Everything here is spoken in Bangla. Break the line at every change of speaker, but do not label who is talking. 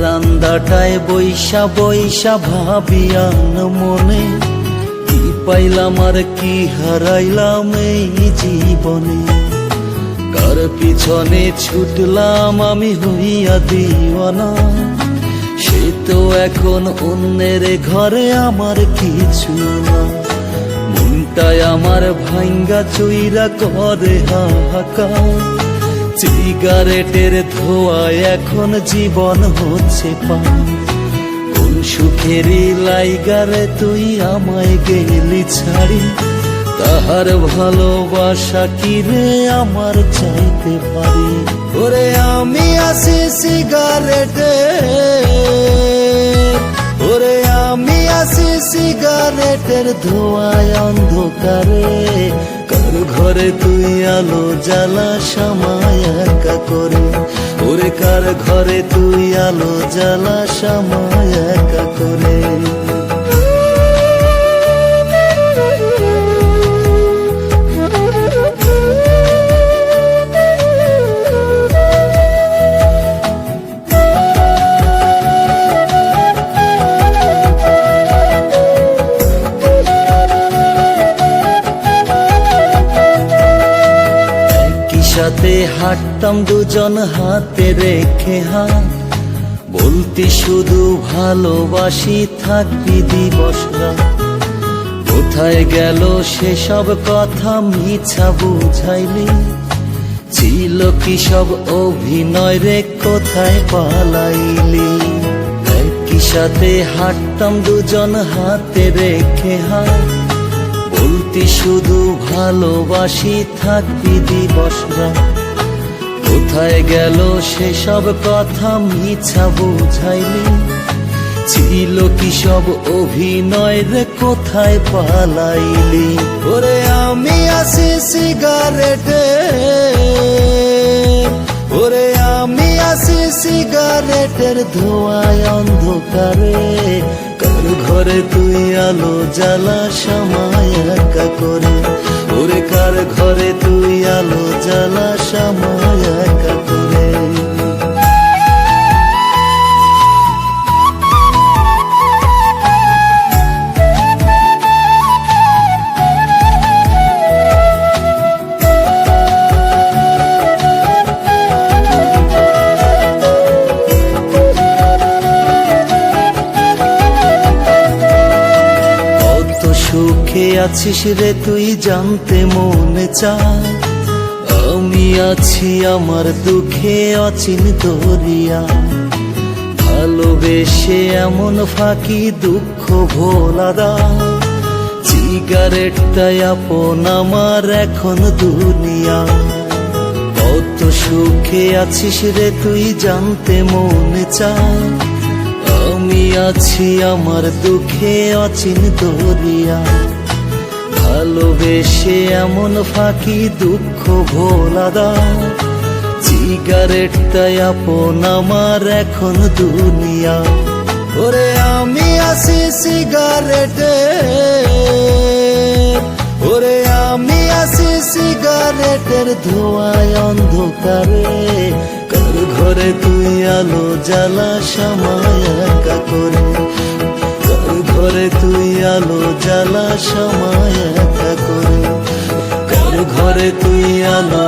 বারান্দাটায় বৈশা বৈশা ভাবিয়ান মনে, কি পাইলাম আর কি হারাইলাম এই জীবনে। কার পিছনে ছুটলাম আমি হইয়া দিওয়ানা, সে তো এখন অন্যের ঘরে আমার কিছু না। মনটায় আমার ভাঙ্গা চুইরা করে হাহাকার, সিগারেটের ধোঁয়ায় এখন জীবন হচ্ছে পার। কোন সুখেরই লাইগারে তুই আমায় গেলি ছাড়ি, তাহার ভালোবাসা কি রে আমার চাইতে পারি। ওরে আমি আছি সিগারেটে, ওরে আমি আছি সিগারেটের ধোঁয়ায় অন্ধকারে। কার ঘরে তুই আলো জ্বালা সময় একা করে, ওরে কার ঘরে তুই আলো জ্বালা সময় একা করে। সাথে হাঁটতাম দুজন হাতে রেখে হাত, বলতি শুধু ভালোবাসি থাকবি দিবস রাত। কোথায় গেল সেসব কথা মিছা বুঝাইলি, ছিল কি সব অভিনয় রে কোথায় পালাইলি। একই সাথে হাঁটতাম দুজন হাতে রেখে হাত, বলতি শুধু ভালোবাসি থাকবি দিবস রাত। কোথায় গেল সেসব কথা মিছা বুঝাইলি, ছিল কি সব অভিনয় রে কোথায় পালাইলি। ওরে আমি আছি সিগারেটে, ওরে আমি আছি সিগারেটের ধোঁয়ায় অন্ধকারে। কার ঘরে তুই আলো জ্বালা সময় একা করে, ওরে কার ঘরে তুই আলো জ্বালা সময় একা করে। সুখে আছিস রে তুই জানতে মনে চায়, আমি আছি আমার দুঃখে অচিন দরিয়া। ভালোবেসে এমন ফাঁকি দুঃখ ভোলা দায়, সিগারেটটাই আপন আমার এখন দুনিয়া। কত সুখে আছিস রে তুই জানতে মনে চায়, আমি আছি আমার দুঃখে অচিন দরিয়া। ভালোবেসে এমন ফাঁকি দুঃখ ভোলা দায়, সিগারেটটাই আপন আমার এখন দুনিয়া। ওরে আমি আছি সিগারেটে, ওরে আমি আছি সিগারেটের ধোঁয়ায় অন্ধকারে। কার ঘরে তুই আলো জ্বালা সময় একা করে, কার ঘরে তুই আলো জ্বালা সময় একা করে, কার ঘরে তুই আলো